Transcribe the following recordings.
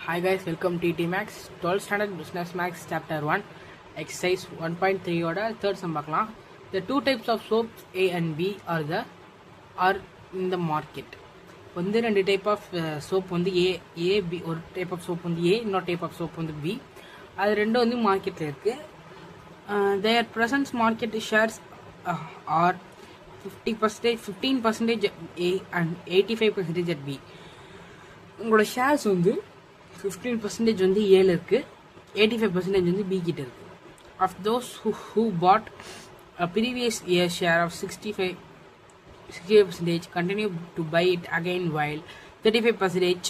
Hi guys, welcome to TT Max 12th Standard Business Max Chapter 1 Exercise 1.3 oda third sum பார்க்கலாம். The two types of soaps A and B are in the market. வந்து ரெண்டு type of soap வந்து ஏ B, ஒரு type of soap வந்து ஏ, இன்னொரு type of soap வந்து B. அது ரெண்டும் வந்து மார்க்கெட்டில் இருக்குது. their present market shares are 50%, 15% A and 85% at B. உங்களோட ஷேர்ஸ் வந்து 15% வந்து ஏல இருக்குது, 85% வந்து பி கிட்ட இருக்குது. Of those who bought a previous year share of 65% continue to buy it again while 35%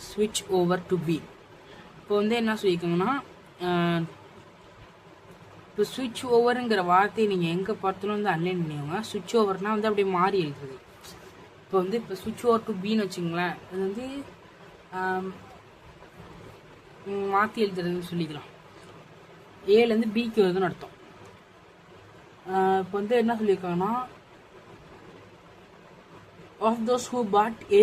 switch over to B. இப்போ வந்து என்ன சொல்லியிருக்காங்கன்னா, இப்போ ஸ்விட்ச் ஓவருங்கிற வார்த்தையை நீங்கள் எங்கே பார்த்தாலும் வந்து அன்லைன் பண்ணிக்கோங்க. ஸ்விட்ச் ஓவர்னால் வந்து அப்படியே மாறி எழுதுது. இப்போ வந்து இப்போ ஸ்விட்ச் ஓவர் டு பின்னு வச்சுங்களேன், அது வந்து மாற்றி எழுதுறதுன்னு சொல்லிக்கலாம். ஏலேருந்து பிக்கு வருதுன்னு அர்த்தம். இப்போ வந்து என்ன சொல்லியிருக்காங்கன்னா, of those who bought A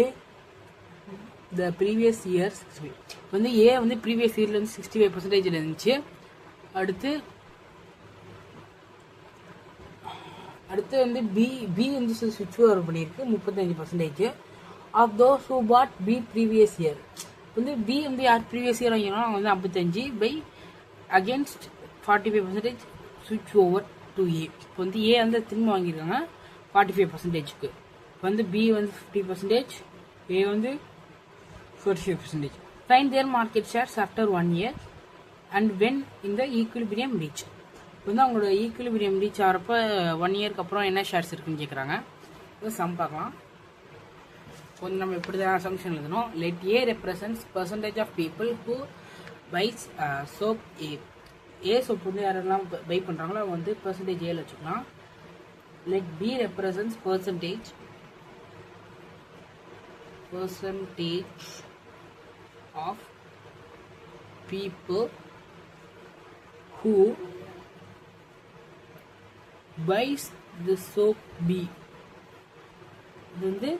the previous year 65. வந்து ஏ வந்து ப்ரீவியஸ் இயரில் வந்து 65% இருந்துச்சு. அடுத்து வந்து பி வந்து ஸ்விட்ச் ஓவர் பண்ணியிருக்கு 35%. Of those who bought B previous year, வந்து பி வந்து யார் ப்ரீவியஸ் இயர் வாங்கினா அவங்க வந்து 55 பை அகேன்ஸ்ட் 45% ஸ்விட்ச் ஓவர் டு ஏ. இப்போ வந்து ஏ வந்து திரும்ப வாங்கியிருக்காங்க 45%க்கு. இப்போ வந்து பி வந்து 50%, ஏ வந்து 45%. Find there market shares after 1 year and when இந்த ஈக்குலிபிரியம் ரீச். இப்போ வந்து அவங்களோட ஈக்குலிபிரியம் ரீச் ஆகிறப்ப 1 yearக்கு அப்புறம் என்ன ஷேர்ஸ் இருக்குன்னு கேட்குறாங்க. இது சம் பார்க்கலாம். கொஞ்சம் நம்ம இப்படி தான் அசம்ஷன் எழுதணும். Let A represents percentage of people who buys soap A. A soap வந்து யாரெல்லாம் பை பண்ணுறாங்களோ அவங்க வந்து பர்சன்டேஜ் ஏல வச்சுக்கலாம். Let B represents percentage of people who buys the soap B. இது வந்து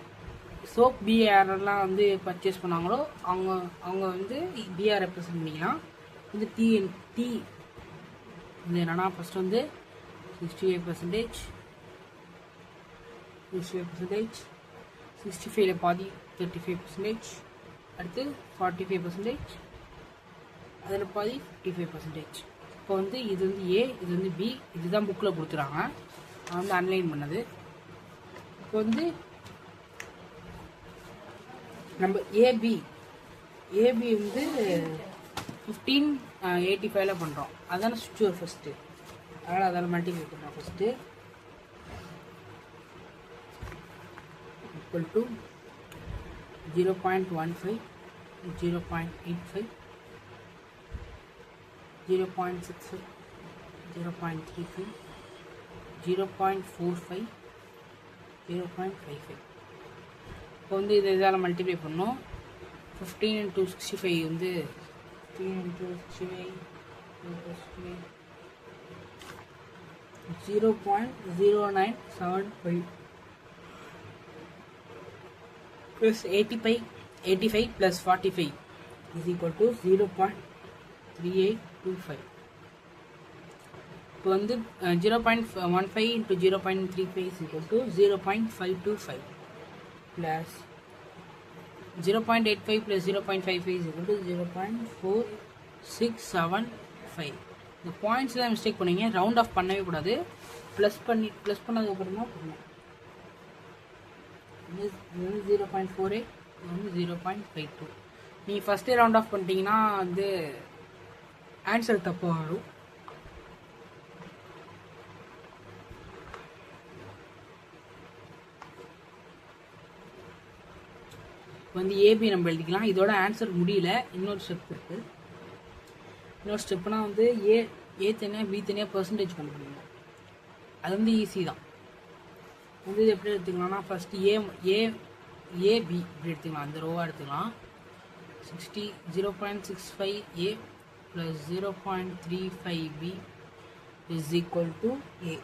சோப் பி யாரெல்லாம் வந்து பர்ச்சேஸ் பண்ணாங்களோ அவங்க வந்து பிஆர் ரெப்ரசன்ட் பண்ணிக்கலாம். வந்து டி இது என்னன்னா, ஃபர்ஸ்ட் வந்து 65%, 65ல பாதி 35%, அடுத்து 45%, அதில் பாதி 55%. இப்போ வந்து இது வந்து ஏ, இது வந்து பி, இதுதான் புக்கில் கொடுத்துறாங்க, நான் வந்து அன்லைன் பண்ணது. இப்போ வந்து நம்ம ஏபி வந்து 1585ல பண்ணுறோம். அதான சுவிட்ச் ஓவர் ஃபஸ்ட்டு, அதனால் அதால் மல்டிப்ளை பண்ணுறோம். First equal to 0.15, 0.85, 0.65, 0.35, 0.45, 0.55. இப்போ வந்து இதால் மல்டிப்ளை பண்ணோம். 15 into 65 வந்து 15 into 65 0.0975 plus 85 plus 45 is equal to 0.3825. இப்போ வந்து 0.15 into 0.35 is equal to 0.525 plus 0.85 plus 0.55 is equal to 0.4675. இந்த பாயிண்ட்ஸ் தான் மிஸ்டேக் பண்ணீங்க, ரவுண்ட் ஆஃப் பண்ணவே கூடாது. ப்ளஸ் பண்ணதுக்கப்புறம் தான் பண்ணணும். இது வந்து 0.48, இது வந்து 0.52. நீங்கள் ஃபஸ்ட்டே ரவுண்ட் ஆஃப் பண்ணிட்டீங்கன்னா வந்து ஆன்சர் தப்பாக வரும். வந்து ஏபி நம்ம எழுதிக்கலாம். இதோட ஆன்சர் முடியல, இன்னொரு ஸ்டெப் இருக்குது. இன்னொரு ஸ்டெப்னா வந்து ஏ தனியாக பி தனியாக பர்சன்டேஜ் கண்டுபிடிக்கணும். அது வந்து ஈஸி தான். வந்து இது எப்படி எடுத்துக்கலாம்னா, ஃபஸ்ட்டு ஏபி இப்படி எடுத்துக்கலாம், அந்த ரோவாக எடுத்துக்கலாம். 0.65 A plus 0.35 B is equal to A.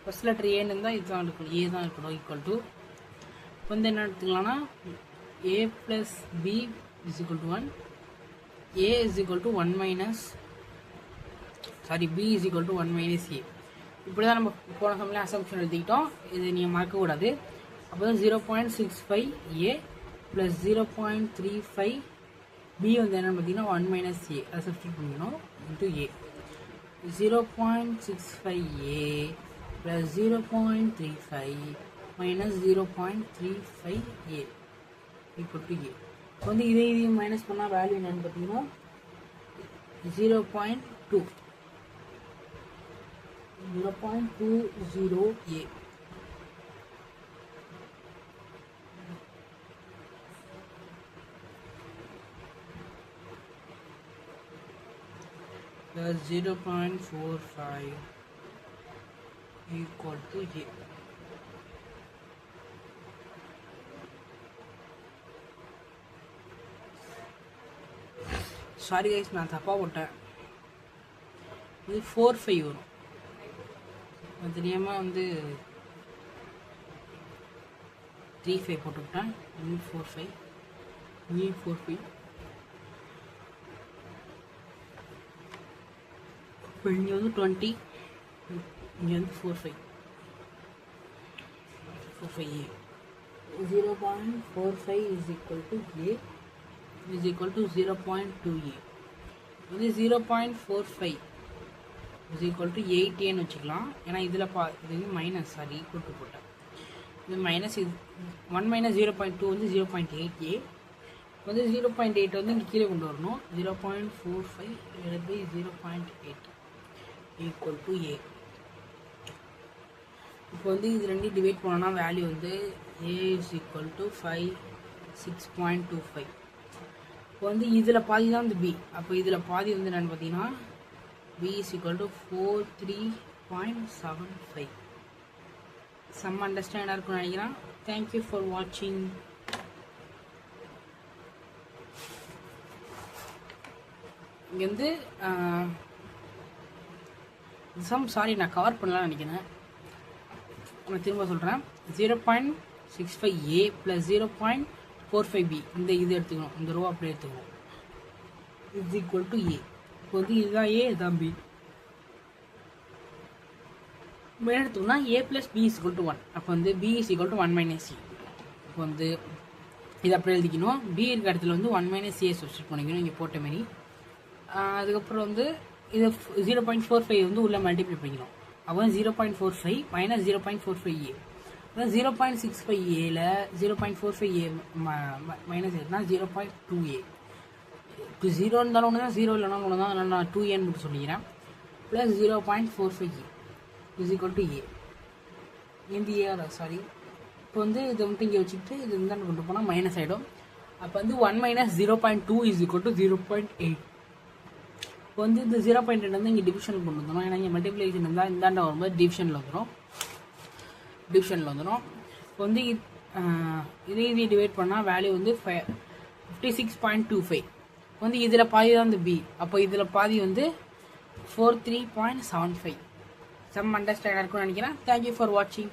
First letter ஏன்னு இருந்தால் இதுதான் இருக்கணும், ஏ தான் இருக்கணும். ஈக்குவல் டு வந்து என்ன எடுத்துக்கலாம்னா a plus b is equal to 1, a is equal to 1 minus, sorry, b is equal to 1 minus a. இப்படி தான் நம்ம போன சமயம் அசம்ஷன் எழுதிக்கிட்டோம். இது நீங்கள் மறக்கக்கூடாது. அப்போ தான் 0.65 a ப்ளஸ் 0.35 b வந்து என்னென்னு பார்த்தீங்கன்னா 1 minus a, அதை சப்ஸ்டியூட் பண்ணிக்கணும் into a. 0.65 a plus 0.35 minus 0.35 a equal to a. இப்போ வந்து இதையும் மைனஸ் பண்ணால் வேல்யூ என்னென்னு பார்த்தீங்கன்னா 0.2 0.20 a. Plus 0.45 equal to a. Sorry guys, நான் தப்பா போட்டேன். இது 45 வரும். அது தெரியாம வந்து 35 போட்டுட்டேன். 45 இப்போ இங்கே வந்து 20, இங்கே வந்து 45 a. 0.45 is equal to a is equal to 0.2a. இது 0.45 is equal to 8a வச்சுக்கலாம். ஏன்னா இதில் இது மைனஸ், சாரி, ஈக்குவல் டு போட்டேன். இது மைனஸ், இது 1 மைனஸ் 0.2 வந்து 0.8a. வந்து 0.8 வந்து இங்கே கீழே கொண்டு வரணும். 0.45 divided by 0.8 equal to a. இப்போ வந்து இது ரெண்டையும் டிவைட் பண்ணோன்னா வேல்யூ வந்து a is equal to 6.25. இப்போ வந்து இதில் பாதி தான் இந்த b. அப்போ இதில் பாதி வந்து என்னென்னு பார்த்தீங்கன்னா b is equal to 43.75. Some அண்டர்ஸ்டாண்டாக இருக்கும்னு நினைக்கிறேன். தேங்க்யூ ஃபார் வாட்சிங். இங்கே வந்து சம், சாரி, நான் கவர் பண்ணலாம்னு நினைக்கிறேன். நான் திரும்ப சொல்கிறேன். 0.65a ப்ளஸ் 0.45b இந்த இது எடுத்துக்கணும், இந்த ரோ அப்படியே எடுத்துக்கணும். Is equal to a. இப்போ வந்து இதுதான் a, இதுதான் b. மேலே எடுத்துக்கோன்னா a plus b is equal to 1. அப்போ வந்து b is equal to 1 minus c. இப்போ வந்து இது அப்படியே எழுதிக்கணும். b இருக்க இடத்துல வந்து 1 மைனஸ் a சப்ஸ்டியூட் பண்ணிக்கணும் இங்கே போட்ட மாரி. அதுக்கப்புறம் வந்து இது 0.45 வந்து உள்ள மல்டிப்ளை பண்ணிக்கணும். அப்போ 0.45 மைனஸ் 0.45a. அதான் 0.65a 0.45a மைனஸ் எதுனா 0.2a. இப்போ 0 இருந்தாலும் ஒன்று தான், 0 இல்லைனா ஒன்று தான். அதனால் நான் 2a மட்டும் சொல்லிக்கிறேன். Plus 0.45a is equal to a. இந்த ஏஆர், சாரி, இப்போ வந்து இதை மட்டும் இங்கே வச்சுக்கிட்டு இது இருந்தால் கொண்டு போனால் மைனஸ் ஆகிடும். அப்போ வந்து 1 மைனஸ் 0.2 இஸ் ஈக்குவல் டு 0.8. இப்போ வந்து இந்த 0.8 வந்து இங்கே டிவிஷன் கொண்டு வந்துடும். ஏன்னா இங்கே மல்டிப்ளிகேஷன் இருந்தால் இந்தாண்ட வரும்போது டிவிஷனில் வந்துடும். இப்போ வந்து இதே டிவைட் பண்ணால் வேல்யூ வந்து 56.25. வந்து இதில் பாதி தான் இந்த பி. அப்போ இதில் பாதி வந்து 43.75. சம் அண்டர்ஸ்டாண்டாக இருக்கும்னு நினைக்கிறேன். தேங்க்யூ ஃபார் வாட்சிங்.